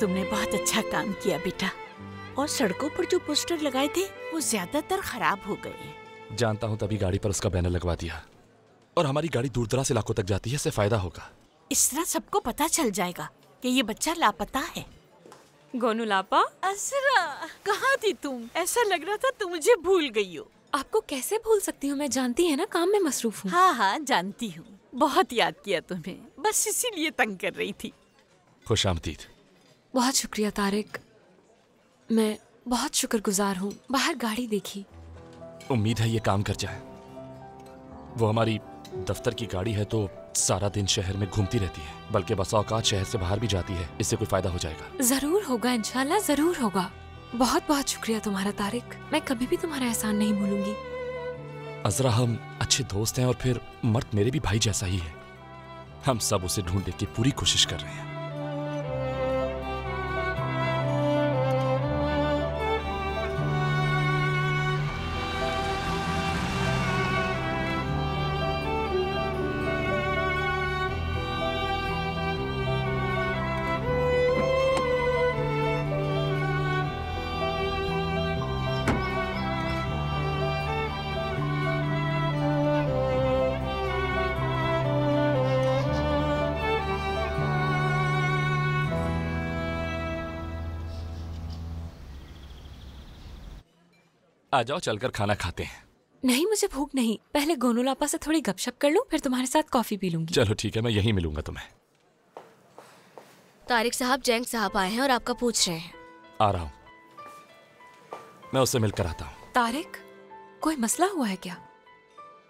तुमने बहुत अच्छा काम किया बेटा। और सड़कों पर जो पोस्टर लगाए थे वो ज्यादातर खराब हो गए। जानता हूँ, तभी गाड़ी पर उसका बैनर लगवा दिया। और हमारी गाड़ी दूर दराज इलाकों तक जाती है, इससे फायदा होगा। इस तरह सबको पता चल जाएगा कि ये बच्चा लापता है। गोनू लापा, असरा, कहाँ थी तुम? ऐसा लग रहा था तुम मुझे भूल गई हो। आपको कैसे भूल सकती हूँ मैं, जानती है ना काम में मसरूफ हूँ। हाँ हाँ जानती हूँ, बहुत याद किया तुम्हें, बस इसीलिए तंग कर रही थी। खुशामदीद। बहुत शुक्रिया तारिक, मैं बहुत शुक्रगुजार हूँ। बाहर गाड़ी देखी, उम्मीद है ये काम कर जाए। वो हमारी दफ्तर की गाड़ी है तो सारा दिन शहर में घूमती रहती है, बल्कि बसा औकात शहर से बाहर भी जाती है। इससे कोई फायदा हो जाएगा। जरूर होगा, इंशाल्लाह जरूर होगा। बहुत बहुत शुक्रिया तुम्हारा तारिक, मैं कभी भी तुम्हारा एहसान नहीं भूलूंगी। अजरा, हम अच्छे दोस्त हैं और फिर मर्द मेरे भी भाई जैसा ही है। हम सब उसे ढूंढने की पूरी कोशिश कर रहे हैं। आ जाओ, चलकर खाना खाते हैं। नहीं, मुझे भूख नहीं, पहले गोनू लापा से थोड़ी गपशप कर लूं, फिर तुम्हारे साथ कॉफी पी लूंगी। चलो ठीक है, मैं यहीं मिलूंगा तुम्हें। तारिक साहब, जैंग साहब आए हैं और आपका पूछ रहे हैं। आ रहा हूँ, मैं उससे मिलकर आता हूँ। तारिक, कोई मसला हुआ है क्या?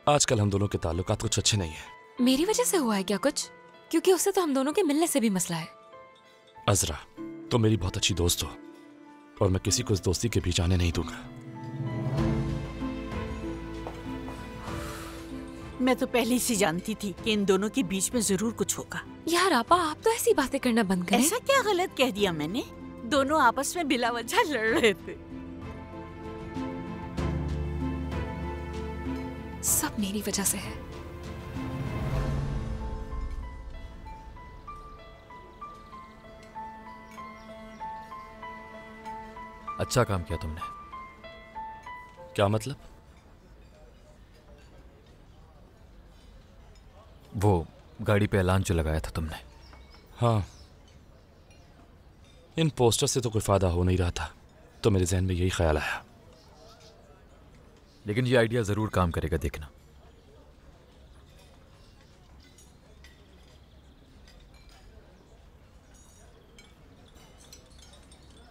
आजकल हम दोनों के ताल्लुकात कुछ अच्छे नहीं है। मेरी वजह से हुआ है क्या कुछ? क्योंकि उससे तो हम दोनों के मिलने से भी मसला है। अजरा, तुम मेरी बहुत अच्छी दोस्त हो और मैं किसी को इस दोस्ती के बीच आने नहीं दूंगा। मैं तो पहले से जानती थी कि इन दोनों के बीच में जरूर कुछ होगा। यार आपा, आप तो ऐसी बातें करना बंद करें। ऐसा क्या गलत कह दिया मैंने? दोनों आपस में बिला वजह लड़ रहे थे। सब मेरी वजह से है। अच्छा काम किया तुमने। क्या मतलब? वो गाड़ी पे ऐलान जो लगाया था तुमने। हाँ, इन पोस्टर से तो कोई फायदा हो नहीं रहा था, तो मेरे जहन में यही ख्याल आया। लेकिन ये आइडिया जरूर काम करेगा, देखना।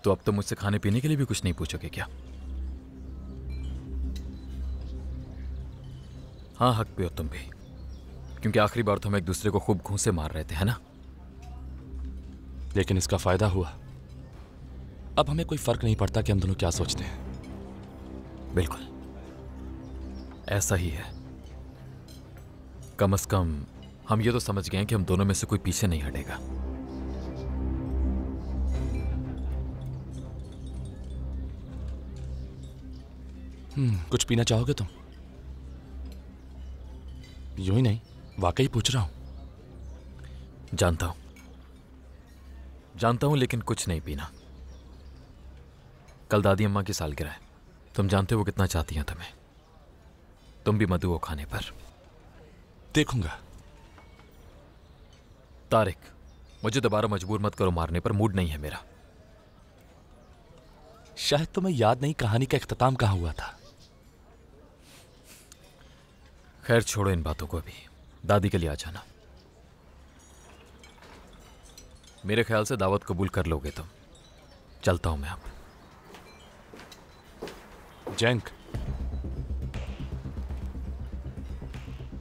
तो अब तो मुझसे खाने पीने के लिए भी कुछ नहीं पूछोगे क्या? हाँ, हक पे हो तुम भी, क्योंकि आखिरी बार तो हम एक दूसरे को खूब घूंसे मार रहे थे, है ना? लेकिन इसका फायदा हुआ। अब हमें कोई फर्क नहीं पड़ता कि हम दोनों क्या सोचते हैं। बिल्कुल ऐसा ही है। कम से कम हम ये तो समझ गए हैं कि हम दोनों में से कोई पीछे नहीं हटेगा। कुछ पीना चाहोगे तुम? यूं ही नहीं, वाकई पूछ रहा हूं। जानता हूं, लेकिन कुछ नहीं पीना। कल दादी अम्मा की सालगिरह है, तुम जानते हो वो कितना चाहती हैं तुम्हें। तुम भी मधु हो खाने पर। देखूंगा। तारिक, मुझे दोबारा मजबूर मत करो मारने पर, मूड नहीं है मेरा। शायद तुम्हें याद नहीं कहानी का इख्तिताम कहाँ हुआ था। खैर छोड़ो इन बातों को, अभी दादी के लिए आ जाना। मेरे ख्याल से दावत कबूल कर लोगे तुम। चलता हूं मैं अब। जैंक,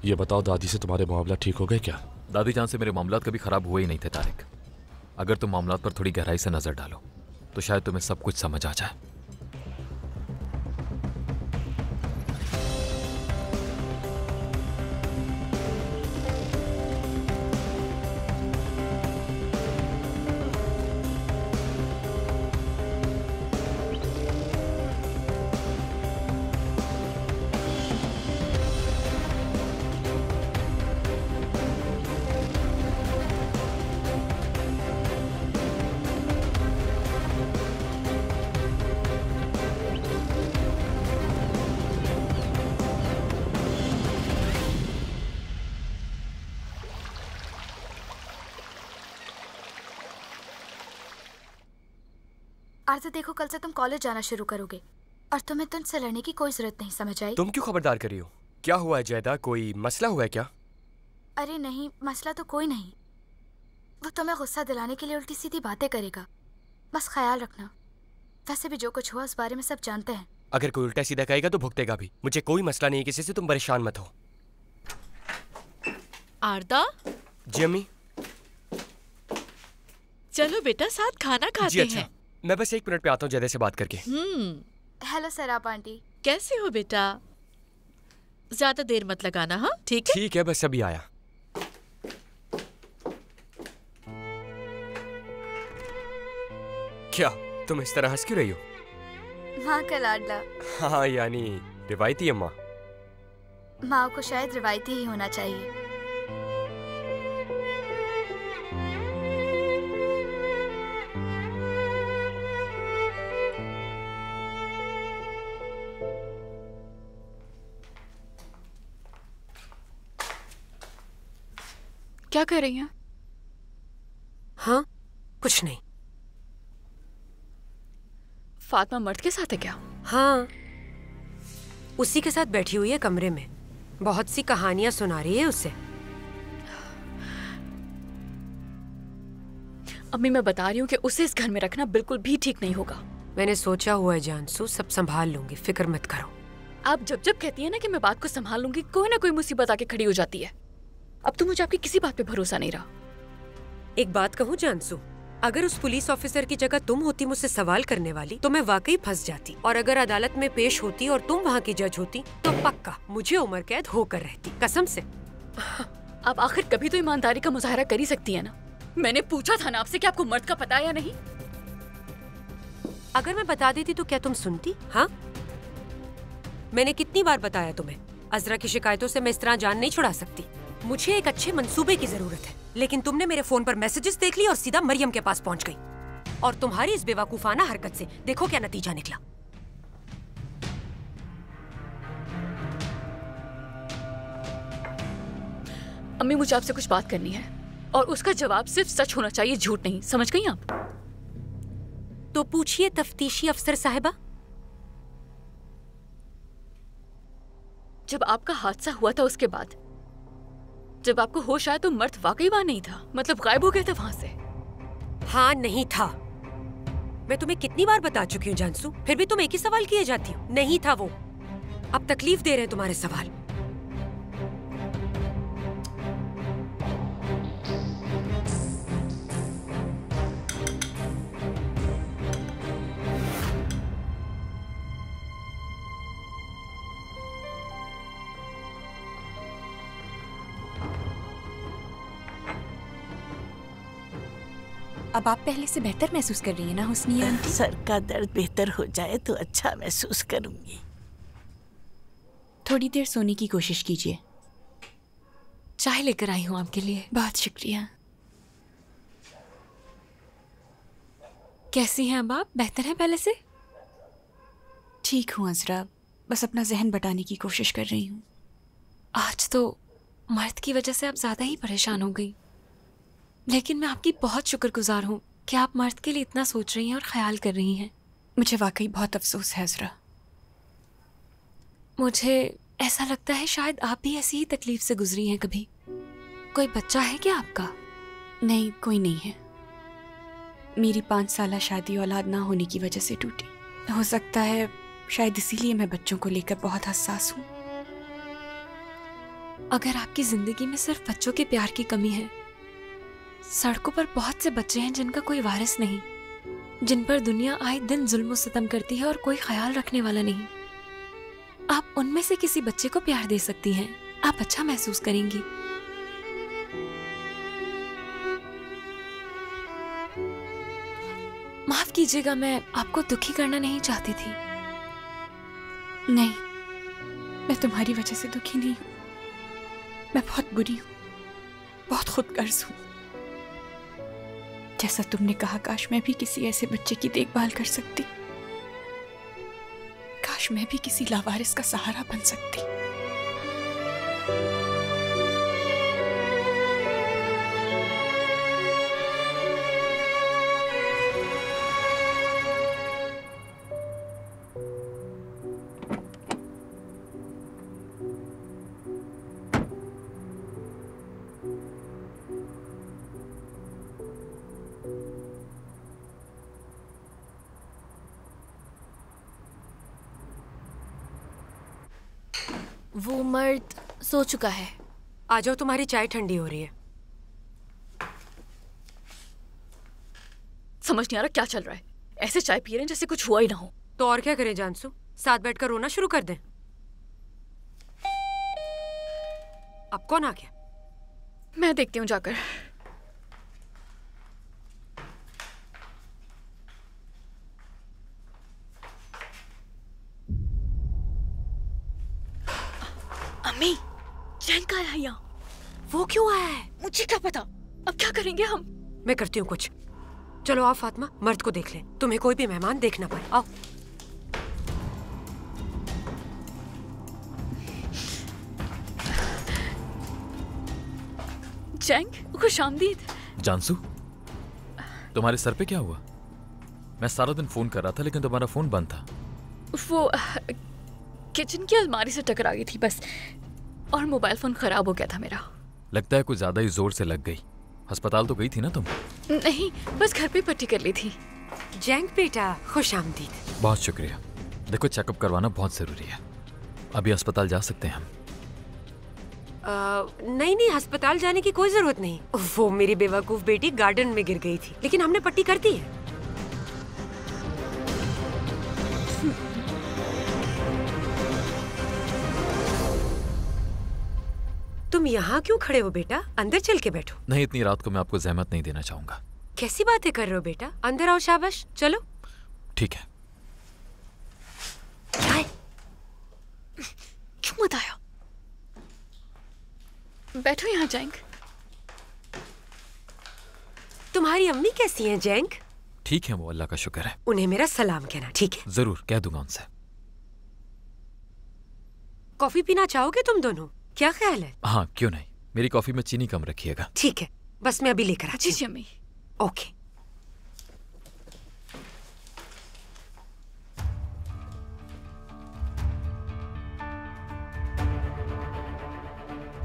ये बताओ, दादी से तुम्हारे मामला ठीक हो गए क्या? दादी जान से मेरे मामलात कभी खराब हुए ही नहीं थे तारिक। अगर तुम मामलात पर थोड़ी गहराई से नजर डालो तो शायद तुम्हें सब कुछ समझ आ जाए। आरती देखो, कल से तुम कॉलेज जाना शुरू करोगे और तुम्हें तुझसे लड़ने की कोई जरूरत नहीं, समझ आई? तुम क्यों खबरदार कर रही हो? क्या हुआ है जयदा, कोई मसला हुआ है क्या? अरे नहीं, मसला तो कोई नहीं। वो तुम्हें गुस्सा दिलाने के लिए उल्टी सीधी बातें करेगा, बस ख्याल रखना। वैसे भी जो कुछ हुआ उस बारे में सब जानते हैं। अगर कोई उल्टा सीधा कहेगा तो भुगतेगा भी। मुझे कोई मसला नहीं है किसी से, तुम परेशान मत हो। आरदा, जी अम्मी। चलो बेटा साथ खाना जी खाते अच्छा, हैं। मैं बस 1 मिनट पे आता हूँ जयदा से बात करके। हेलो सराप आंटी, कैसे हो बेटा? ज्यादा देर मत लगाना, हाँ? ठीक है। ठीक है, बस अभी आया। क्या तुम इस तरह हंस क्यों रही हो? माँ का लाडला। हाँ यानी रिवायती अम्मा। माँ को शायद रिवायती ही होना चाहिए। क्या कर रही हैं? हाँ, कुछ नहीं। फातिमा मर्द के साथ है क्या? हाँ, उसी के साथ बैठी हुई है कमरे में, बहुत सी कहानियां सुना रही है उसे। अम्मी मैं बता रही हूँ कि उसे इस घर में रखना बिल्कुल भी ठीक नहीं होगा। मैंने सोचा हुआ है जानसू, सब संभाल लूंगी, फिक्र मत करो। आप जब जब कहती है ना कि मैं बात को संभाल लूंगी, कोई ना कोई मुसीबत आके खड़ी हो जाती है। अब तो मुझे आपकी किसी बात पे भरोसा नहीं रहा। एक बात कहूँ जानसू, अगर उस पुलिस ऑफिसर की जगह तुम होती मुझसे सवाल करने वाली तो मैं वाकई फंस जाती, और अगर अदालत में पेश होती और तुम वहाँ की जज होती तो पक्का मुझे उम्र कैद होकर रहती, कसम से। आप आखिर कभी तो ईमानदारी का मुजाहरा कर ही सकती है ना। मैंने पूछा था ना आपसे कि आपको मर्द का पता है या नहीं। अगर मैं बता देती तो क्या तुम सुनती? हाँ, मैंने कितनी बार बताया तुम्हें, अजरा की शिकायतों से मैं इस तरह जान नहीं छुड़ा सकती। मुझे एक अच्छे मंसूबे की जरूरत है, लेकिन तुमने मेरे फोन पर मैसेजेस देख ली और सीधा मरियम के पास पहुंच गई। और तुम्हारी इस बेवकूफाना हरकत से देखो क्या नतीजा निकला। अम्मी मुझे आपसे कुछ बात करनी है और उसका जवाब सिर्फ सच होना चाहिए, झूठ नहीं। समझ गई आप? तो पूछिए तफ्तीशी अफसर साहिबा। जब आपका हादसा हुआ था उसके बाद, जब आपको होश आया तो मर्द वाकई वहां नहीं था, मतलब गायब हो गया था वहां से। हाँ, नहीं था। मैं तुम्हें कितनी बार बता चुकी हूँ जानसू, फिर भी तुम एक ही सवाल किए जाती हो। नहीं था वो। अब तकलीफ दे रहे हैं तुम्हारे सवाल। अब आप पहले से बेहतर महसूस कर रही हैं ना हुस्निया आंटी? सर का दर्द बेहतर हो जाए तो अच्छा महसूस करूंगी। थोड़ी देर सोने की कोशिश कीजिए। चाय लेकर आई हूँ आपके लिए। बहुत शुक्रिया। कैसी हैं अब आप? बेहतर हैं पहले से? ठीक हूँ अजरा, बस अपना जहन बटाने की कोशिश कर रही हूँ। आज तो मर्द की वजह से आप ज्यादा ही परेशान हो गई, लेकिन मैं आपकी बहुत शुक्रगुजार हूँ कि आप मर्द के लिए इतना सोच रही हैं और ख्याल कर रही हैं। मुझे वाकई बहुत अफसोस है अजरा। मुझे ऐसा लगता है शायद आप भी ऐसी ही तकलीफ से गुजरी हैं कभी। कोई बच्चा है क्या आपका? नहीं, कोई नहीं है। मेरी 5 साल शादी औलाद ना होने की वजह से टूटी। हो सकता है शायद इसीलिए मैं बच्चों को लेकर बहुत हसास हूँ। अगर आपकी जिंदगी में सिर्फ बच्चों के प्यार की कमी है, सड़कों पर बहुत से बच्चे हैं जिनका कोई वारिस नहीं, जिन पर दुनिया आए दिन जुल्म सितम करती है और कोई ख्याल रखने वाला नहीं। आप उनमें से किसी बच्चे को प्यार दे सकती हैं, आप अच्छा महसूस करेंगी। माफ कीजिएगा, मैं आपको दुखी करना नहीं चाहती थी। नहीं, मैं तुम्हारी वजह से दुखी नहीं हूँ। मैं बहुत बुरी हूँ, बहुत खुदगर्ज हूँ। जैसा तुमने कहा, काश मैं भी किसी ऐसे बच्चे की देखभाल कर सकती। काश मैं भी किसी लावारिस का सहारा बन सकती। वो मर्द सो चुका है। आ जाओ, तुम्हारी चाय ठंडी हो रही है। समझ नहीं आ रहा क्या चल रहा है। ऐसे चाय पी रहे हैं जैसे कुछ हुआ ही ना हो। तो और क्या करें जानसू, साथ बैठकर रोना शुरू कर दें? अब कौन आ गया? मैं देखती हूँ जाकर। अम्मी, जैंक आया है यहाँ। वो क्यों आया है? मुझे क्या पता। अब क्या करेंगे हम? मैं करती हूँ कुछ। चलो आओ फातिमा, मर्द को देख ले, तुम्हें कोई भी मेहमान देख ना पाए। आओ। जैंक, खुशामदीद। जानसू, तुम्हारे सर पे क्या हुआ? मैं सारा दिन फोन कर रहा था लेकिन तुम्हारा फोन बंद था। वो किचन की अलमारी से टकरा गई थी बस, और मोबाइल फोन खराब हो गया था मेरा। लगता है कुछ ज्यादा ही जोर से लग गई। अस्पताल तो गई थी ना तुम? नहीं, बस घर पे पट्टी कर ली थी। जैंक बेटा, खुशामदीद। बहुत शुक्रिया। देखो, चेकअप करवाना बहुत जरूरी है। अभी अस्पताल जा सकते हैं हम? नहीं, अस्पताल जाने की कोई जरूरत नहीं। वो मेरी बेवकूफ बेटी गार्डन में गिर गई थी, लेकिन हमने पट्टी कर दी है। तुम यहाँ क्यों खड़े हो बेटा? अंदर चल के बैठो। नहीं, इतनी रात को मैं आपको जहमत नहीं देना चाहूंगा। कैसी बातें कर रहे हो बेटा? अंदर आओ, शाबाश। चलो। ठीक है। चाय क्यों मत आया? बैठो यहाँ जैंक। तुम्हारी अम्मी कैसी हैं जैंक? ठीक है, वो अल्लाह का शुक्र है। उन्हें मेरा सलाम कहना, ठीक है? जरूर कह दूंगा उनसे। कॉफी पीना चाहोगे तुम दोनों? क्या ख्याल है? हाँ, क्यों नहीं। मेरी कॉफी में चीनी कम रखिएगा। ठीक है, बस मैं अभी लेकर आती हूँ। जी अम्मी। ओके।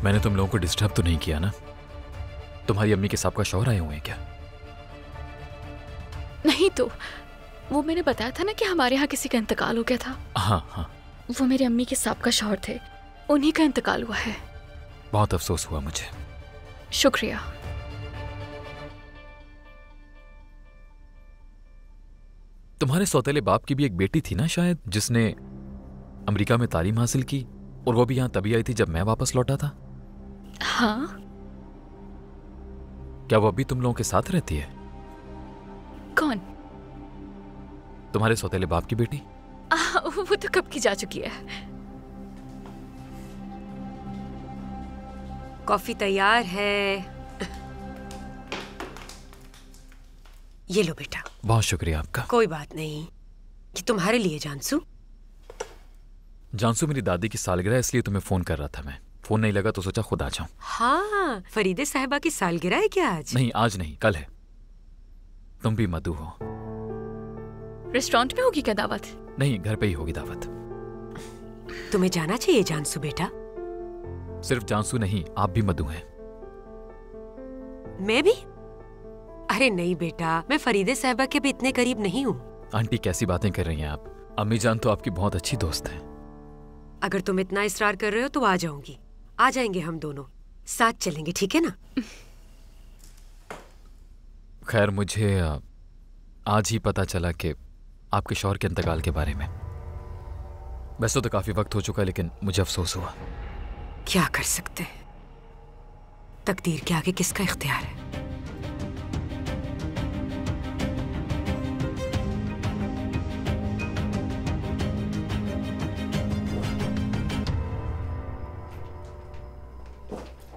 मैंने तुम लोगों को डिस्टर्ब तो नहीं किया ना? तुम्हारी अम्मी के साहब का शौहर आए हुए हैं क्या? नहीं तो वो मैंने बताया था ना कि हमारे यहाँ किसी का इंतकाल हो गया था। हाँ हाँ, वो मेरी अम्मी के साहब का शौहर थे, उन्हीं का इंतकाल हुआ है। बहुत अफसोस हुआ मुझे। शुक्रिया। तुम्हारे सौतेले बाप की भी एक बेटी थी ना शायद, जिसने अमेरिका में तालीम हासिल की, और वो भी यहाँ तभी आई थी जब मैं वापस लौटा था। हाँ। क्या वो अभी तुम लोगों के साथ रहती है? कौन? तुम्हारे सौतेले बाप की बेटी। वो तो कब की जा चुकी है। कॉफी तैयार है। ये लो बेटा। बहुत शुक्रिया आपका। कोई बात नहीं, ये तुम्हारे लिए जानसू। जानसू, मेरी दादी की सालगिरह, इसलिए तुम्हें फोन कर रहा था मैं। फोन नहीं लगा तो सोचा खुद आ जाऊं। हाँ, फरीदे साहिबा की सालगिरह है क्या आज? नहीं, आज नहीं, कल है। तुम भी मधु हो। रेस्टोरेंट में होगी क्या दावत? नहीं, घर पे ही होगी दावत। तुम्हें जाना चाहिए जानसू बेटा। सिर्फ जानसू नहीं, आप भी मधु हैं। मैं भी? अरे नहीं बेटा, मैं फरीदे साहिबा के भी इतने करीब नहीं हूँ। आंटी, कैसी बातें कर रही हैं आप? अम्मी जान तो आपकी बहुत अच्छी दोस्त है। अगर तुम इतना इसरार कर रहे हो तो आ जाऊंगी। आ जाएंगे हम दोनों, साथ चलेंगे, ठीक है ना? खैर, मुझे आज ही पता चला कि आपके शौहर के इंतकाल के बारे में। वैसे तो काफी वक्त हो चुका, लेकिन मुझे अफसोस हुआ। क्या कर सकते हैं, तकदीर के आगे किसका इख्तियार है।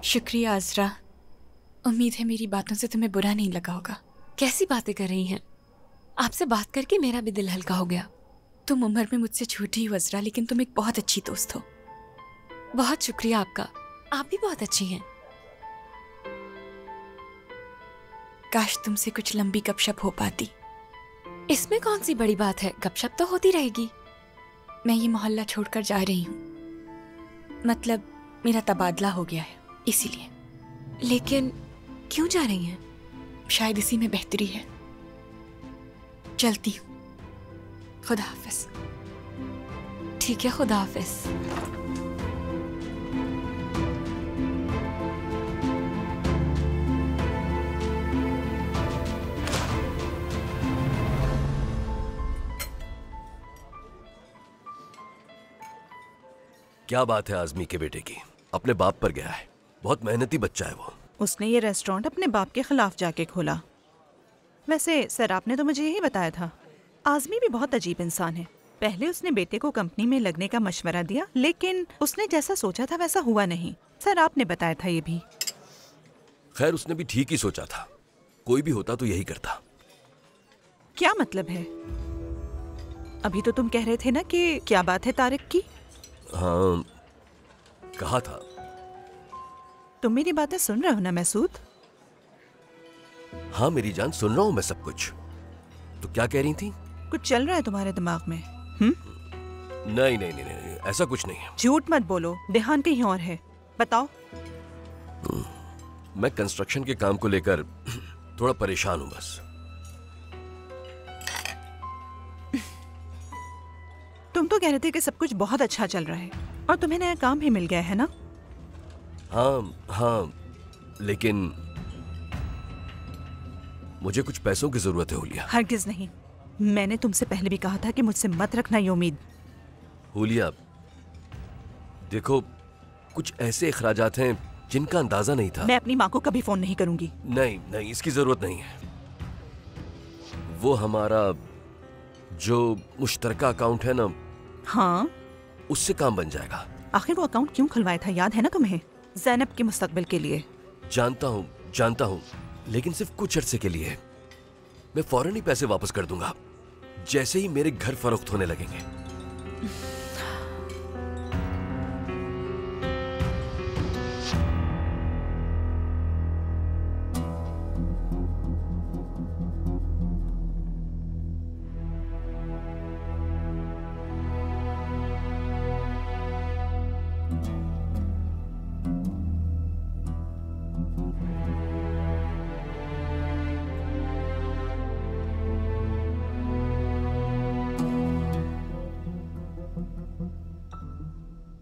शुक्रिया अज़रा। उम्मीद है मेरी बातों से तुम्हें बुरा नहीं लगा होगा। कैसी बातें कर रही हैं? आपसे बात करके मेरा भी दिल हल्का हो गया। तुम उम्र में मुझसे छोटी हो अज़रा, लेकिन तुम एक बहुत अच्छी दोस्त हो। बहुत शुक्रिया आपका, आप भी बहुत अच्छी हैं। काश तुमसे कुछ लंबी गपशप हो पाती। इसमें कौन सी बड़ी बात है, गपशप तो होती रहेगी। मैं ये मोहल्ला छोड़कर जा रही हूँ, मतलब मेरा तबादला हो गया है, इसीलिए। लेकिन क्यों जा रही हैं? शायद इसी में बेहतरी है। चलती हूँ। खुदा हाफिज। ठीक है, खुदा हाफिज। क्या बात है आजमी के बेटे की, अपने बाप पर गया है। बहुत मेहनती बच्चा है वो। उसने ये रेस्टोरेंट अपने बाप के खिलाफ जाके खोला। वैसे सर आपने तो मुझे यही बताया था। आजमी भी बहुत अजीब इंसान है। पहले उसने बेटे को कंपनी में लगने का मशवरा दिया, लेकिन उसने जैसा सोचा था वैसा हुआ नहीं। सर आपने बताया था ये भी। खैर उसने भी ठीक ही सोचा था, कोई भी होता तो यही करता। क्या मतलब है? अभी तो तुम कह रहे थे ना कि क्या बात है तारिक की। हाँ कहा था। तुम मेरी बातें सुन रहे हो ना मैसूद? हाँ मेरी जान, सुन रहा हूँ मैं सब कुछ। तो क्या कह रही थी? कुछ चल रहा है तुम्हारे दिमाग में? नहीं नहीं नहीं नहीं, ऐसा कुछ नहीं है। झूठ मत बोलो, ध्यान कहीं और है। बताओ। मैं कंस्ट्रक्शन के काम को लेकर थोड़ा परेशान हूँ बस। तुम तो कह रहे थे कि सब कुछ बहुत अच्छा चल रहा है और तुम्हें नया काम भी मिल गया है ना? हाँ, लेकिन मुझे कुछ पैसों की जरूरत है हुलिया। हरगिज नहीं। मैंने तुमसे पहले भी कहा था कि मुझसे मत रखना ये उम्मीद। हुलिया देखो, कुछ ऐसे अखराजात हैं जिनका अंदाजा नहीं था। मैं अपनी माँ को कभी फोन नहीं करूंगी। नहीं नहीं, इसकी जरूरत नहीं है। वो हमारा जो मुश्तरका अकाउंट है ना, हाँ, उससे काम बन जाएगा। आखिर वो अकाउंट क्यों खुलवाया था, याद है ना तुम्हें? ज़ैनब के मुस्तकबिल के लिए। जानता हूँ, लेकिन सिर्फ कुछ अरसे के लिए। मैं फौरन ही पैसे वापस कर दूंगा जैसे ही मेरे घर फरोख्त होने लगेंगे।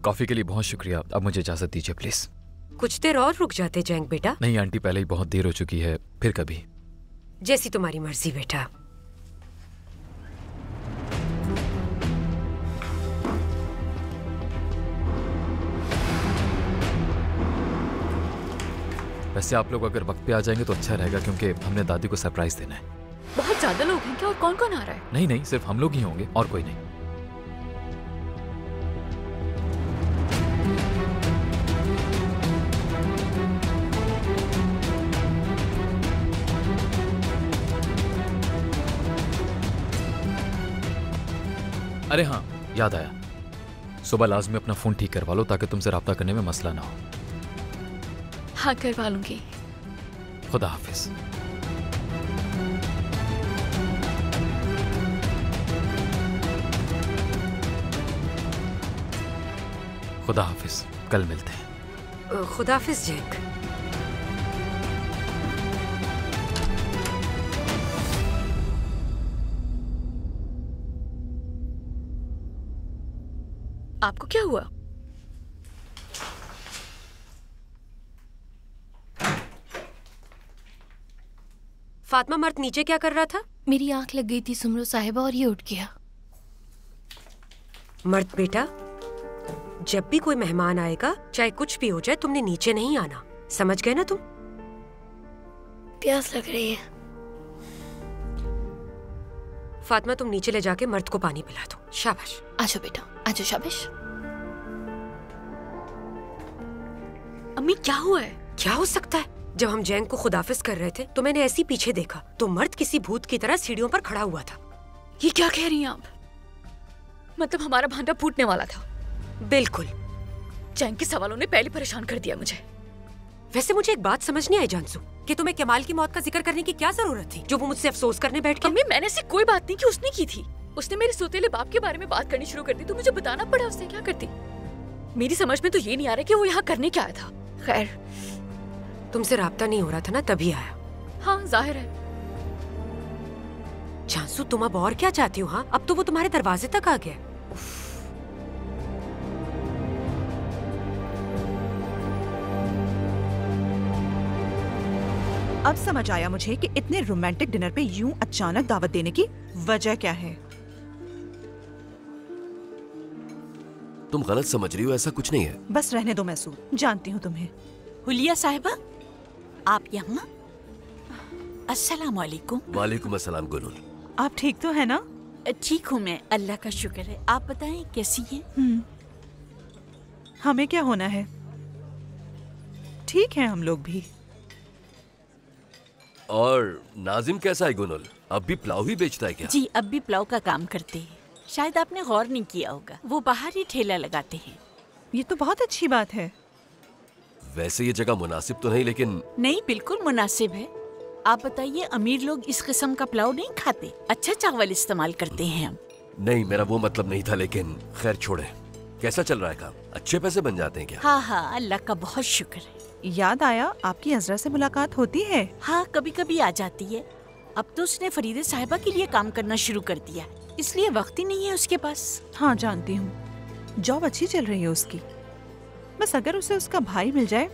कॉफी के लिए बहुत शुक्रिया। अब मुझे इजाजत दीजिए प्लीज। कुछ देर और रुक जाते जैंग बेटा। नहीं आंटी, पहले ही बहुत देर हो चुकी है, फिर कभी। जैसी तुम्हारी मर्जी बेटा। वैसे आप लोग अगर वक्त पे आ जाएंगे तो अच्छा रहेगा, क्योंकि हमने दादी को सरप्राइज देना है। बहुत ज्यादा लोग हैं क्या? और कौन कौन आ रहा है? नहीं, सिर्फ हम लोग ही होंगे और कोई नहीं। अरे हाँ, याद आया, सुबह लाजमी अपना फोन ठीक करवा लो ताकि तुमसे राब्ता करने में मसला ना हो। हाँ करवा लूंगी। खुदा हाफिज। खुदा हाफिज, कल मिलते हैं। खुदा हाफिज जैक। आपको क्या हुआ? फातिमा, मर्द नीचे क्या कर रहा था? मेरी आंख लग गई थी सुमरो साहिबा और ये उठ गया। मर्द बेटा, जब भी कोई मेहमान आएगा, चाहे कुछ भी हो जाए, तुमने नीचे नहीं आना, समझ गए ना तुम? प्यास लग रही है। फातिमा, तुम नीचे ले जाके मर्द को पानी पिला दो। शाबाश। आजो बेटा, आजो। शाबाश। अम्मी क्या हुआ है? क्या हो सकता है? जब हम जैंग को खुदाफिज कर रहे थे तो मैंने ऐसी पीछे देखा तो मर्द किसी भूत की तरह सीढ़ियों पर खड़ा हुआ था। ये क्या कह रही हैं आप? मतलब हमारा भांडा फूटने वाला था? बिल्कुल। जैंग के सवालों ने पहले परेशान कर दिया मुझे। वैसे मुझे एक बात समझ नहीं आई जानसू, कि तुम्हें कमाल की मौत का जिक्र करने की क्या जरूरत थी, जो वो मुझसे अफसोस करने बैठ गया। अम्मी, मैंने ऐसी कोई बात नहीं की, उसने की थी। उसने मेरे सोतेले बाप के बारे में बात करनी शुरू कर दी तो मुझे बताना पड़ा उससे। क्या करती? मेरी समझ में तो ये नहीं आ रहा कि वो यहाँ करने क्या आया था। खैर, तुमसे राब्ता नहीं हो रहा था ना, तभी आया। हाँ जाहिर है। जानसू, तुम अब और क्या चाहती हो? हाँ, अब तो वो तुम्हारे दरवाजे तक आ गया। अब समझ आया मुझे कि इतने रोमांटिक डिनर पे यूं अचानक दावत देने की वजह क्या है। तुम गलत समझ रही हो, ऐसा कुछ नहीं है। बस रहने दो मैसूद, जानती हूँ तुम्हें। हुलिया साहिबा, आप यहाँ? अस्सलाम वालेकुम। वालेकुम अस्सलाम गुनूल। आप ठीक तो है ना? ठीक हूँ मैं, अल्लाह का शुक्र है। आप बताएं कैसी हैं? हमें क्या होना है, ठीक है हम लोग भी। और नाजिम कैसा है गुनूल? अब भी प्लाव ही बेचता है क्या? जी, अब भी प्लाव का काम करते हैं। शायद आपने गौर नहीं किया होगा, वो बाहर ही ठेला लगाते हैं। ये तो बहुत अच्छी बात है। वैसे ये जगह मुनासिब तो नहीं, लेकिन नहीं, बिल्कुल मुनासिब है। आप बताइए, अमीर लोग इस किस्म का पुलाव नहीं खाते, अच्छा चावल इस्तेमाल करते हैं हम। नहीं, मेरा वो मतलब नहीं था, लेकिन खैर छोड़े। कैसा चल रहा है काम? अच्छे पैसे बन जाते हैं क्या? हाँ हाँ, अल्लाह का बहुत शुक्र है। याद आया, आपकी अजरा से मुलाकात होती है? हाँ, कभी कभी आ जाती है। अब तो उसने फरीदे साहिबा के लिए काम करना शुरू कर दिया, इसलिए वक्त ही नहीं है उसके पास। हाँ जानती हूँ, जॉब अच्छी चल रही है उसकी। बस अगर उसे उसका भाई मिल जाए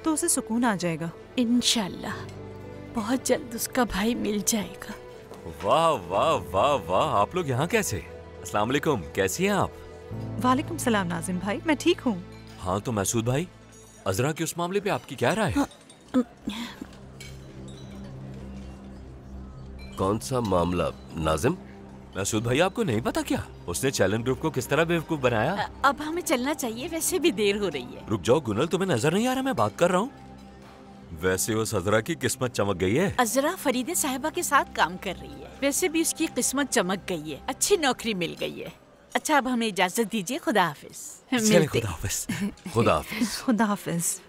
तो उसे सुकून आ जाएगा। इंशाल्लाह बहुत जल्द उसका भाई मिल जाएगा। वाह वाह वाह वाह, आप लोग यहाँ कैसे? अस्सलाम वालेकुम, कैसी हैं आप? वालेकुम सलाम नाजिम भाई, मैं ठीक हूँ। हाँ तो मैसूद भाई, अजरा के उस मामले पे आपकी क्या राय है? कौन सा मामला नाजिम? मैसूद भाई, आपको नहीं पता क्या उसने चैलेंज ग्रुप को किस तरह बेवकूफ बनाया? अब हमें चलना चाहिए, वैसे भी देर हो रही है। रुक जाओ गुनल, तुम्हें नजर नहीं आ रहा मैं बात कर रहा हूँ? वैसे उस अजरा की किस्मत चमक गई है। अजरा फरीदे साहिबा के साथ काम कर रही है, वैसे भी उसकी किस्मत चमक गई है, अच्छी नौकरी मिल गई है। अच्छा, अब हमें इजाजत दीजिए, खुदा हाफिज। खुदा हाफिज। खुदा हाफिज। खुदा हाफिज।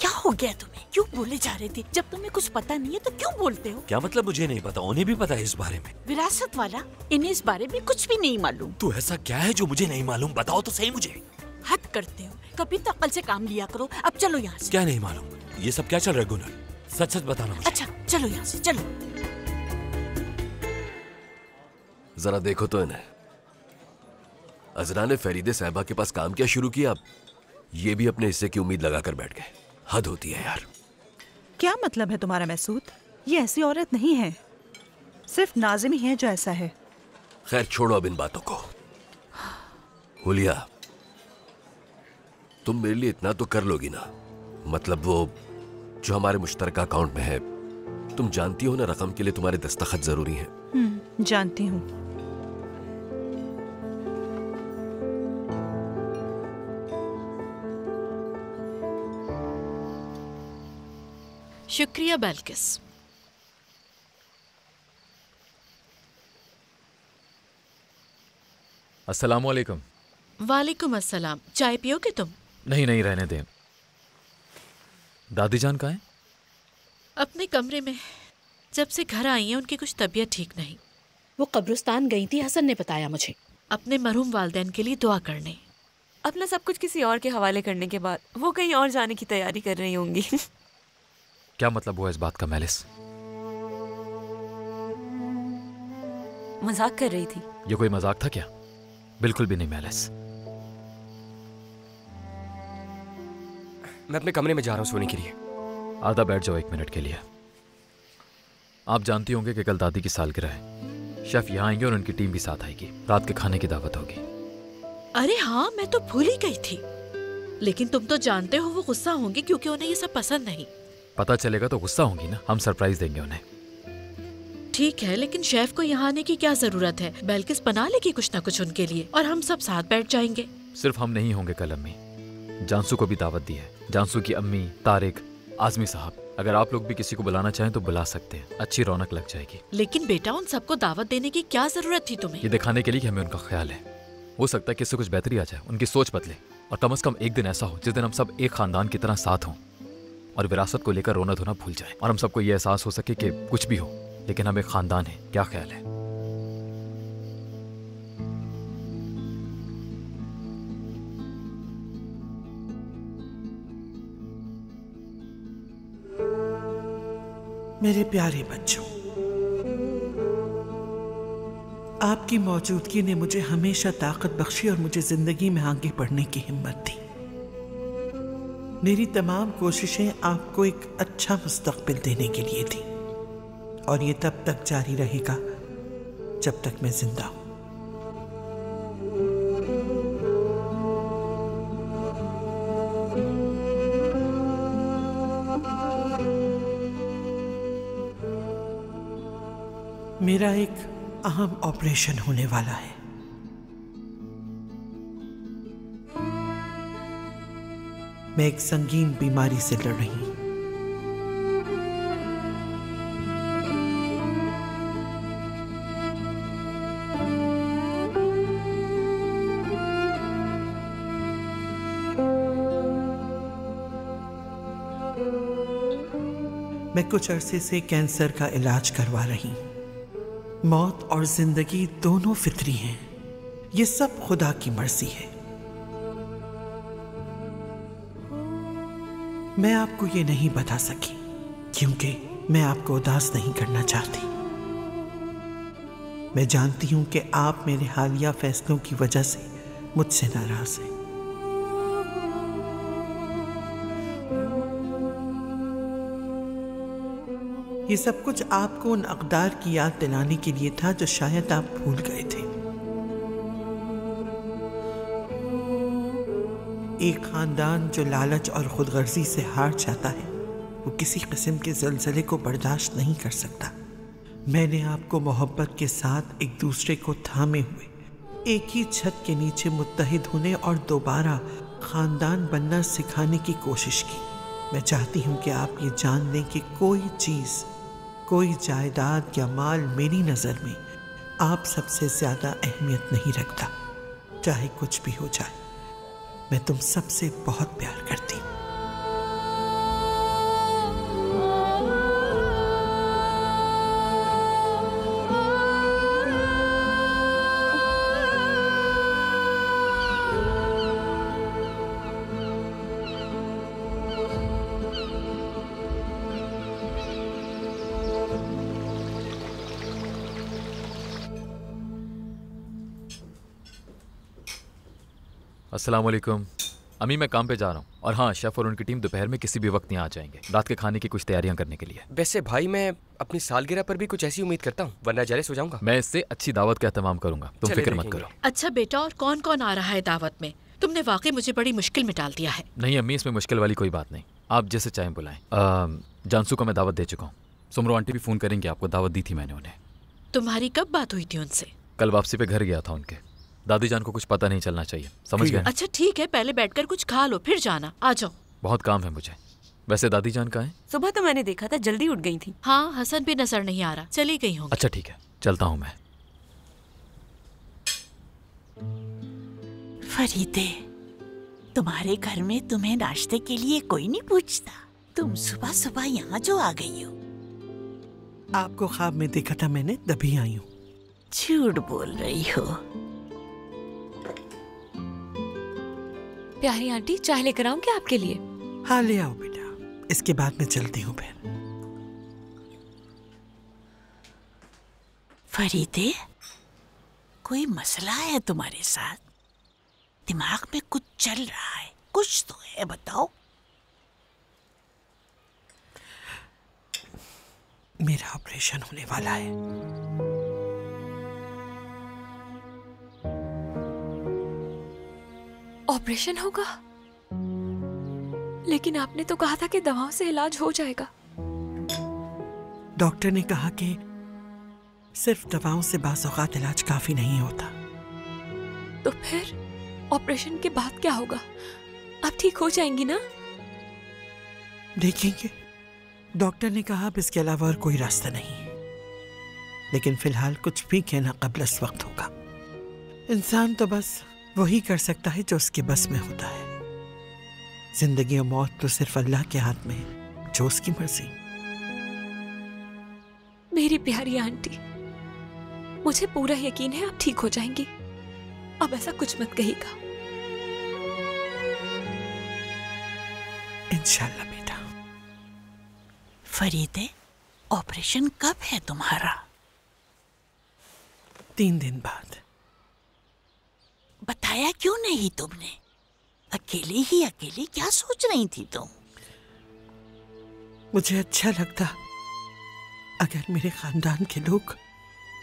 क्या हो गया तुम्हें? क्यों बोले जा रहे थे? जब तुम्हें कुछ पता नहीं है तो क्यों बोलते हो? क्या मतलब मुझे नहीं पता? उन्हें भी पता है इस बारे में। विरासत वाला, इन्हें इस बारे में कुछ भी नहीं मालूम। तो ऐसा क्या है जो मुझे नहीं मालूम? बताओ तो सही मुझे। हद करते हो, कभी तो अक्ल से काम लिया करो। अब चलो यहाँ से। क्या नहीं मालूम? ये सब क्या चल रहा है गुनल? सच सच बताना मुझे। अच्छा चलो यहाँ से, चलो। जरा देखो तो इन्हें। अजरा ने फरीदे साहिबा के पास काम किया शुरू किया, अब ये भी अपने हिस्से की उम्मीद लगाकर बैठ गए। हद होती है यार। क्या मतलब है तुम्हारा मैसूद? ये ऐसी औरत नहीं है, सिर्फ नाजिम ही है जो ऐसा है। खैर छोड़ो अब इन बातों को। हुलिया, तुम मेरे लिए इतना तो कर लोगी ना? मतलब वो जो हमारे मुश्तरका अकाउंट में है, तुम जानती हो ना रकम के लिए तुम्हारे दस्तखत जरूरी हैं। जानती हूँ। शुक्रिया बल्किस। अस्सलाम वालेकुम। वालेकुम अस्सलाम। चाय पियोगे तुम? नहीं नहीं, रहने दें। दादी जान कहाँ हैं? अपने कमरे में। जब से घर आई हैं उनकी कुछ तबीयत ठीक नहीं। वो कब्रिस्तान गई थी, हसन ने बताया मुझे। अपने मरहूम वालिदैन के लिए दुआ करने। अपना सब कुछ किसी और के हवाले करने के बाद वो कहीं और जाने की तैयारी कर रही होंगी। क्या मतलब हुआ इस बात का मैलिस? मजाक कर रही थी। ये कोई मजाक था क्या? बिल्कुल भी नहीं मैलिस। मैं अपने कमरे में जा रहा हूँ सोने के लिए। आधा बैठ जाओ 1 मिनट के लिए। आप जानती होंगे कि कल दादी की सालगिरह है। शेफ यहाँ आएंगे और उनकी टीम भी साथ आएगी। रात के खाने की दावत होगी। अरे हाँ, मैं तो भूल ही गई थी। लेकिन तुम तो जानते हो वो गुस्सा होंगी क्योंकि उन्हें ये सब पसंद नहीं। पता चलेगा तो गुस्सा होंगी ना। हम सरप्राइज देंगे उन्हें। ठीक है, लेकिन शेफ को यहाँ आने की क्या जरूरत है? बल्किस बना लेगी कुछ ना कुछ उनके लिए और हम सब साथ बैठ जाएंगे। सिर्फ हम नहीं होंगे कल अम्मी। जानसू को भी दावत दी है। जानसू की अम्मी, तारिक, आजमी साहब। अगर आप लोग भी किसी को बुलाना चाहें तो बुला सकते हैं। अच्छी रौनक लग जाएगी। लेकिन बेटा, उन सबको दावत देने की क्या जरूरत थी तुम्हें? ये दिखाने के लिए कि हमें उनका ख्याल है। हो सकता है कि इससे कुछ बेहतरी आ जाए, उनकी सोच बदले। और कम से कम एक दिन ऐसा हो जिस दिन हम सब एक खानदान की तरह साथ हों और विरासत को लेकर रोना धोना भूल जाए और हम सबको ये एहसास हो सके कि कुछ भी हो लेकिन हम एक खानदान है। क्या ख्याल है? मेरे प्यारे बच्चों, आपकी मौजूदगी ने मुझे हमेशा ताकत बख्शी और मुझे जिंदगी में आगे बढ़ने की हिम्मत दी। मेरी तमाम कोशिशें आपको एक अच्छा मुस्तकबिल देने के लिए थी और ये तब तक जारी रहेगा जब तक मैं जिंदा हूं। मेरा एक अहम ऑपरेशन होने वाला है। मैं एक संगीन बीमारी से लड़ रही हूं। मैं कुछ अरसे से कैंसर का इलाज करवा रही हूं। मौत और जिंदगी दोनों फितरी हैं। ये सब खुदा की मर्जी है। मैं आपको ये नहीं बता सकी क्योंकि मैं आपको उदास नहीं करना चाहती। मैं जानती हूं कि आप मेरे हालिया फैसलों की वजह से मुझसे नाराज हैं। ये सब कुछ आपको उन अक़दार की याद दिलाने के लिए था जो शायद आप भूल गए थे। एक खानदान जो लालच और खुदगर्जी से हार जाता है वो किसी किस्म के ज़लज़ले को बर्दाश्त नहीं कर सकता। मैंने आपको मोहब्बत के साथ एक दूसरे को थामे हुए एक ही छत के नीचे मुत्तहिद होने और दोबारा खानदान बनना सिखाने की कोशिश की। मैं चाहती हूँ कि आप ये जान लें कि कोई चीज़, कोई जायदाद या माल मेरी नज़र में आप सबसे ज़्यादा अहमियत नहीं रखता। चाहे कुछ भी हो जाए, मैं तुम सबसे बहुत प्यार करती हूँ। अस्सलाम वालेकुम। अम्मी, मैं काम पे जा रहा हूँ और हाँ, शेफ और उनकी टीम दोपहर में किसी भी वक्त यहाँ आ जाएंगे रात के खाने की कुछ तैयारियां करने के लिए। वैसे भाई, मैं अपनी सालगिरह पर भी कुछ ऐसी उम्मीद करता हूँ, वरना जेलस हो जाऊंगा। मैं इससे अच्छी दावत का एहतमाम करूंगा, तुम फिक्र मत करो। अच्छा बेटा, और कौन कौन आ रहा है दावत में? तुमने वाकई मुझे बड़ी मुश्किल में डाल दिया है। नहीं अम्मी, इसमें मुश्किल वाली कोई बात नहीं, आप जैसे चाहें बुलाएं। जानसू को मैं दावत दे चुका हूँ। सुमरो आंटी भी फोन करेंगे आपको, दावत दी थी मैंने उन्हें। तुम्हारी कब बात हुई थी उनसे? कल वापसी पे घर गया था उनके। दादी जान को कुछ पता नहीं चलना चाहिए, समझ गए? अच्छा ठीक है, पहले बैठकर कुछ खा लो फिर जाना। आ जाओ। बहुत काम है मुझे। वैसे दादी जान कहाँ है? सुबह तो मैंने देखा था, जल्दी उठ गई थी। हाँ, हसन भी नजर नहीं आ रहा, चली गई होंगी। अच्छा ठीक है, चलता हूँ मैं। फरीदे, तुम्हारे घर में तुम्हें नाश्ते के लिए कोई नहीं पूछता। तुम सुबह सुबह यहाँ जो आ गई हो। आपको ख्वाब में देखा था मैंने, तभी आई हूँ। झूठ बोल रही हो। प्यारी आंटी, चाय लेकर आऊं क्या आपके लिए? हाँ ले आओ बेटा, इसके बाद मैं चलती हूँ फिर। फरीदे, कोई मसला है तुम्हारे साथ? दिमाग में कुछ चल रहा है, कुछ तो है, बताओ। मेरा ऑपरेशन होने वाला है। ऑपरेशन होगा? लेकिन आपने तो कहा था कि दवाओं से इलाज हो जाएगा। डॉक्टर ने कहा कि सिर्फ दवाओं से बाज़ औक़ात इलाज काफी नहीं होता। तो फिर ऑपरेशन के बाद क्या होगा? आप ठीक हो जाएंगी ना? देखेंगे। डॉक्टर ने कहा अब इसके अलावा और कोई रास्ता नहीं है। लेकिन फिलहाल कुछ भी कहना क़ब्ल इस वक्त होगा। इंसान तो बस वही कर सकता है जो उसके बस में होता है। जिंदगी और मौत तो सिर्फ अल्लाह के हाथ में है, जो उसकी मर्जी। मेरी प्यारी आंटी, मुझे पूरा यकीन है आप ठीक हो जाएंगी। अब ऐसा कुछ मत कहिएगा। इंशाल्लाह बेटा। फरीदे, ऑपरेशन कब है तुम्हारा? 3 दिन बाद। बताया क्यों नहीं तुमने? अकेले ही अकेले क्या सोच रही थी तुम? मुझे अच्छा लगता अगर मेरे खानदान के लोग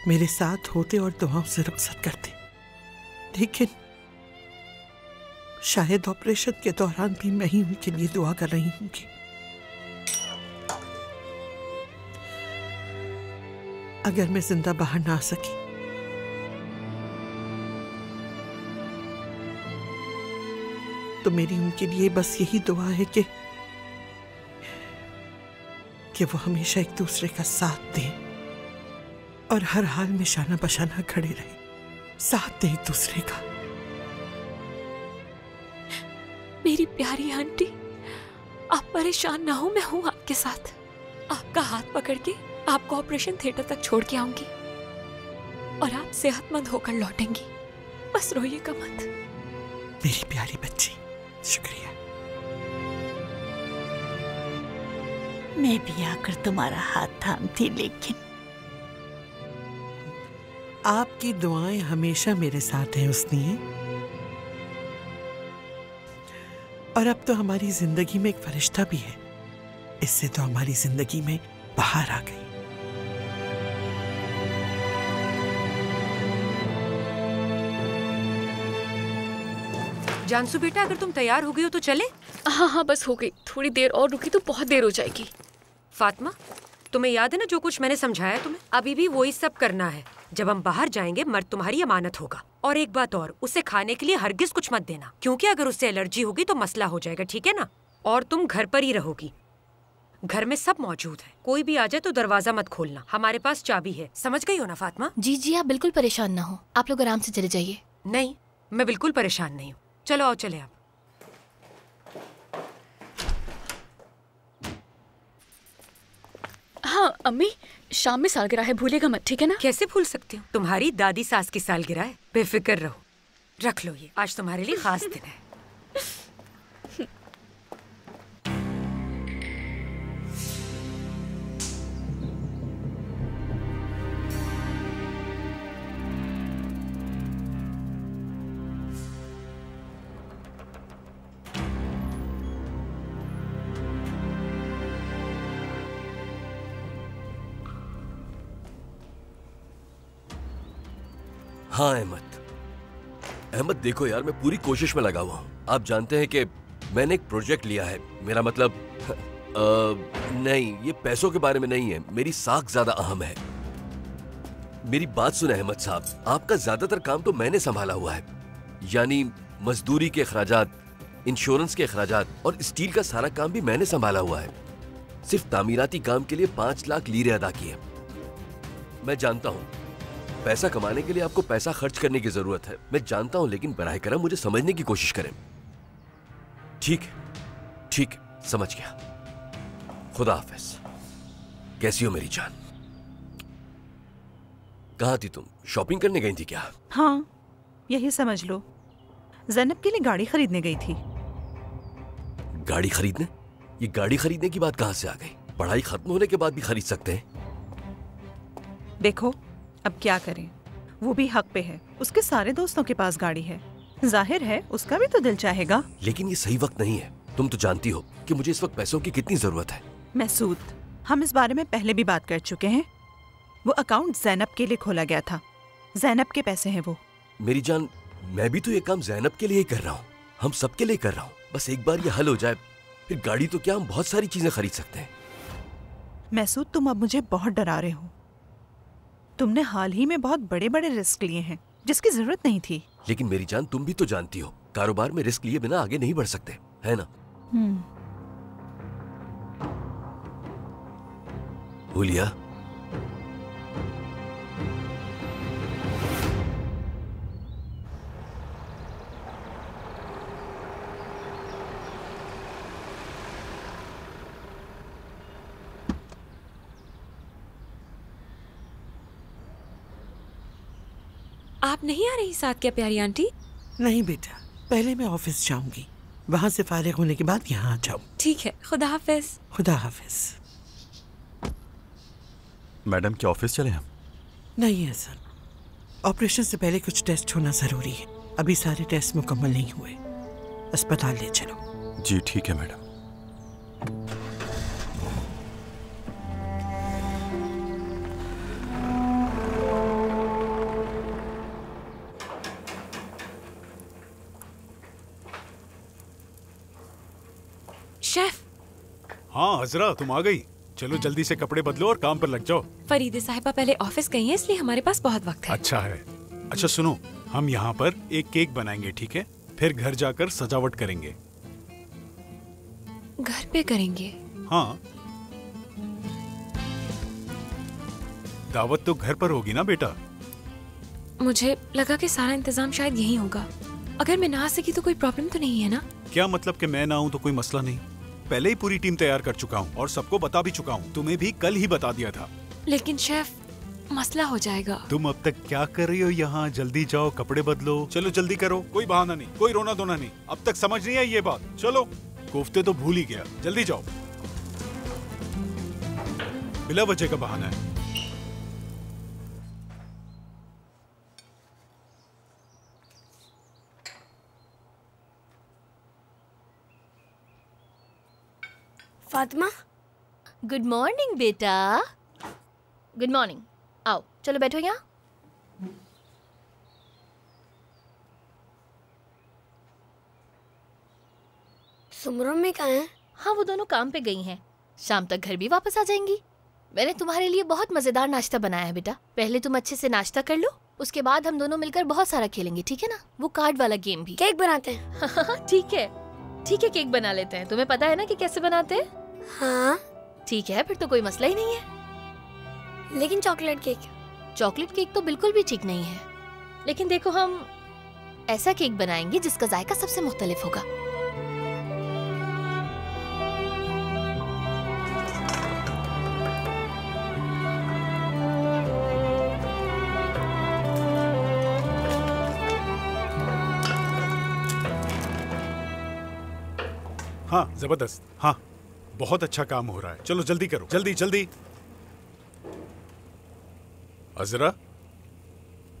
मेरे साथ होते और दुआओं से रुखसत करते, लेकिन शायद ऑपरेशन के दौरान भी मैं ही उनके लिए दुआ कर रही हूँगी। अगर मैं जिंदा बाहर ना आ सकी तो मेरी उनके लिए बस यही दुआ है कि वो हमेशा एक दूसरे का साथ दें और हर हाल में शाना बशाना खड़े रहे, साथ दें एक दूसरे का। मेरी प्यारी आंटी, आप परेशान ना हो, मैं हूं आपके साथ। आपका हाथ पकड़ के आपको ऑपरेशन थिएटर तक छोड़ के आऊंगी और आप सेहतमंद होकर लौटेंगी। बस रोइएगा मत। मेरी प्यारी बच्ची, शुक्रिया। मैं भी आकर तुम्हारा हाथ थामती, लेकिन आपकी दुआएं हमेशा मेरे साथ हैं उसने। और अब तो हमारी जिंदगी में एक फरिश्ता भी है। इससे तो हमारी जिंदगी में बहार आ गई। जानसू बेटा, अगर तुम तैयार हो गई हो तो चले? हाँ हाँ, बस हो गई। थोड़ी देर और रुकी तो बहुत देर हो जाएगी। फातिमा, तुम्हें याद है ना जो कुछ मैंने समझाया तुम्हें? अभी भी वही सब करना है। जब हम बाहर जाएंगे मर्द तुम्हारी अमानत होगा। और एक बात और, उसे खाने के लिए हरगिज कुछ मत देना, क्योंकि अगर उससे एलर्जी होगी तो मसला हो जाएगा, ठीक है ना? और तुम घर पर ही रहोगी। घर में सब मौजूद है, कोई भी आ जाए तो दरवाजा मत खोलना। हमारे पास चाबी है, समझ गई हो ना फातिमा? जी जी, आप बिल्कुल परेशान ना हो, आप लोग आराम से चले जाइए। नहीं, मैं बिल्कुल परेशान नहीं हूँ। चलो आओ, चले आप। हाँ अम्मी, शाम में सालगिरह है, भूलेगा मत, ठीक है ना? कैसे भूल सकती हूँ, तुम्हारी दादी सास की सालगिरह है। बेफिक्र रहो, रख लो ये, आज तुम्हारे लिए खास दिन है। हाँ अहमद देखो यार, मैं पूरी कोशिश में लगा हुआ हूँ। आप जानते हैं कि मैंने एक प्रोजेक्ट लिया है। मेरा मतलब नहीं, ये पैसों के बारे में नहीं है, मेरी साख ज्यादा अहम है। मेरी बात सुने अहमद साहब, आपका ज्यादातर काम तो मैंने संभाला हुआ है, यानी मजदूरी के अखराजात, इंश्योरेंस के अखराजात और स्टील का सारा काम भी मैंने संभाला हुआ है। सिर्फ तामीराती काम के लिए 5 लाख लीरे अदा किए। मैं जानता हूँ पैसा कमाने के लिए आपको पैसा खर्च करने की जरूरत है, मैं जानता हूं, लेकिन बराह करम मुझे समझने की कोशिश करें। ठीक ठीक, समझ गया। खुदा हाफिज। कैसी हो मेरी जान? कहाँ थी तुम? शॉपिंग करने गई थी क्या? हाँ, यही समझ लो। ज़ैनब के लिए गाड़ी खरीदने गई थी। गाड़ी खरीदने? ये गाड़ी खरीदने की बात कहाँ से आ गई? पढ़ाई खत्म होने के बाद भी खरीद सकते हैं। देखो, अब क्या करें, वो भी हक पे है। उसके सारे दोस्तों के पास गाड़ी है, जाहिर है उसका भी तो दिल चाहेगा। लेकिन ये सही वक्त नहीं है। तुम तो जानती हो कि मुझे इस वक्त पैसों की कितनी जरूरत है। महसूद, हम इस बारे में पहले भी बात कर चुके हैं। वो अकाउंट ज़ैनब के लिए खोला गया था, ज़ैनब के पैसे हैं वो। मेरी जान, मैं भी तो ये काम ज़ैनब के लिए ही कर रहा हूँ, हम सबके लिए कर रहा हूँ। बस एक बार ये हल हो जाए, फिर गाड़ी तो क्या, हम बहुत सारी चीजें खरीद सकते हैं। महसूद, तुम अब मुझे बहुत डरा रहे हो। तुमने हाल ही में बहुत बड़े बड़े रिस्क लिए हैं जिसकी जरूरत नहीं थी। लेकिन मेरी जान, तुम भी तो जानती हो कारोबार में रिस्क लिए बिना आगे नहीं बढ़ सकते, है ना? हुलिया, आप नहीं आ रही साथ क्या प्यारी आंटी? नहीं बेटा, पहले मैं ऑफिस जाऊंगी, वहां से फारिग होने के बाद यहाँ आ जाऊँ। ठीक है, खुदा हाफिज। खुदा हाफिज। मैडम, क्या ऑफिस चले हम? नहीं है सर, ऑपरेशन से पहले कुछ टेस्ट होना जरूरी है। अभी सारे टेस्ट मुकम्मल नहीं हुए, अस्पताल ले चलो। जी ठीक है मैडम। शेफ। हाँ हजरा, तुम आ गई। चलो जल्दी से कपड़े बदलो और काम पर लग जाओ। फरीदे साहिबा पहले ऑफिस गई हैं, इसलिए हमारे पास बहुत वक्त है। अच्छा है। अच्छा सुनो, हम यहाँ पर एक केक बनाएंगे, ठीक है? फिर घर जाकर सजावट करेंगे। घर पे करेंगे? हाँ। दावत तो घर पर होगी ना बेटा? मुझे लगा कि सारा इंतजाम शायद यही होगा। अगर मैं ना आ सकी तो कोई प्रॉब्लम तो नहीं है ना? क्या मतलब कि मैं ना आऊँ तो कोई मसला नहीं? पहले ही पूरी टीम तैयार कर चुका हूँ और सबको बता भी चुका हूँ। तुम्हें भी कल ही बता दिया था। लेकिन शेफ, मसला हो जाएगा। तुम अब तक क्या कर रही हो यहाँ? जल्दी जाओ, कपड़े बदलो। चलो जल्दी करो, कोई बहाना नहीं, कोई रोना धोना नहीं। अब तक समझ नहीं आई ये बात? चलो, कोफ्ते तो भूल ही गया। जल्दी जाओ, बिला वजह का बहाना है। फातिमा, गुड मॉर्निंग बेटा। Good morning. आओ चलो बैठो यहाँ। सुमरम में कहाँ है? हाँ वो दोनों काम पे गई हैं। शाम तक घर भी वापस आ जाएंगी। मैंने तुम्हारे लिए बहुत मजेदार नाश्ता बनाया है बेटा। पहले तुम अच्छे से नाश्ता कर लो, उसके बाद हम दोनों मिलकर बहुत सारा खेलेंगे, ठीक है ना? वो कार्ड वाला गेम भी। केक बनाते हैं? ठीक है ठीक है, केक बना लेते हैं। तुम्हें पता है ना कि कैसे बनाते हैं? हाँ। ठीक है, फिर तो कोई मसला ही नहीं है। लेकिन चॉकलेट केक? चॉकलेट केक तो बिल्कुल भी ठीक नहीं है। लेकिन देखो, हम ऐसा केक बनाएंगे जिसका जायका सबसे मुख्तलिफ होगा। हाँ जबरदस्त। हाँ बहुत अच्छा काम हो रहा है। चलो जल्दी करो, जल्दी जल्दी। अजरा,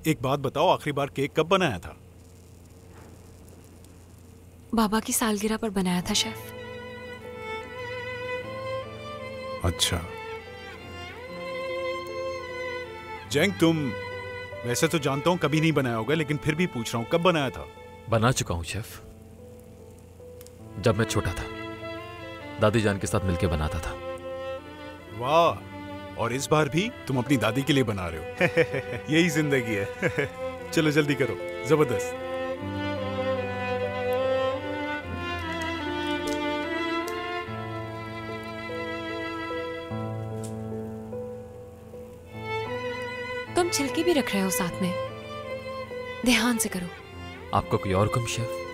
एक बात बताओ, आखिरी बार केक कब बनाया था? बाबा की सालगिरह पर बनाया था शेफ। अच्छा। जैंग, तुम वैसे तो जानता हूं कभी नहीं बनाया होगा, लेकिन फिर भी पूछ रहा हूं, कब बनाया था? बना चुका हूं शेफ, जब मैं छोटा था, दादी जान के साथ मिलकर बनाता था। वाह, और इस बार भी तुम अपनी दादी के लिए बना रहे हो। यही जिंदगी है। चलो जल्दी करो, जबरदस्त। तुम छिलके भी रख रहे हो साथ में, ध्यान से करो। आपका कोई और हुक्म शेफ?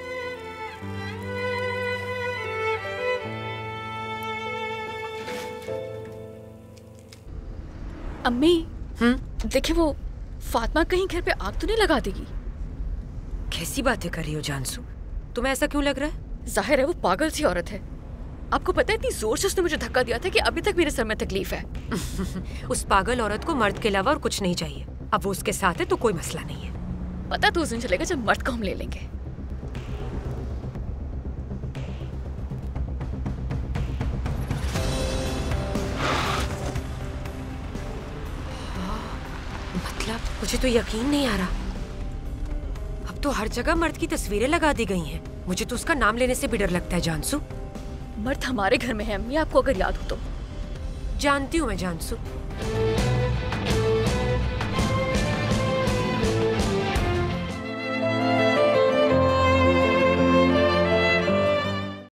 अम्मी, देखिए वो फातिमा कहीं घर पे आग तो नहीं लगा देगी? कैसी बातें कर रही हो जानसू? तुम्हें ऐसा क्यों लग रहा है? जाहिर है वो पागल सी औरत है। आपको पता है इतनी जोर से उसने मुझे धक्का दिया था कि अभी तक मेरे सर में तकलीफ है। उस पागल औरत को मर्द के अलावा और कुछ नहीं चाहिए। अब वो उसके साथ है तो कोई मसला नहीं है। पता तो उस दिन चलेगा जब मर्द को हम ले लेंगे। मतलब मुझे तो यकीन नहीं आ रहा। अब तो हर जगह मर्द की तस्वीरें लगा दी गई हैं। मुझे तो उसका नाम लेने से भी डर लगता है जानसू। मर्द हमारे घर में है अम्मी, आपको अगर याद हो तो। जानती हूँ मैं जानसू।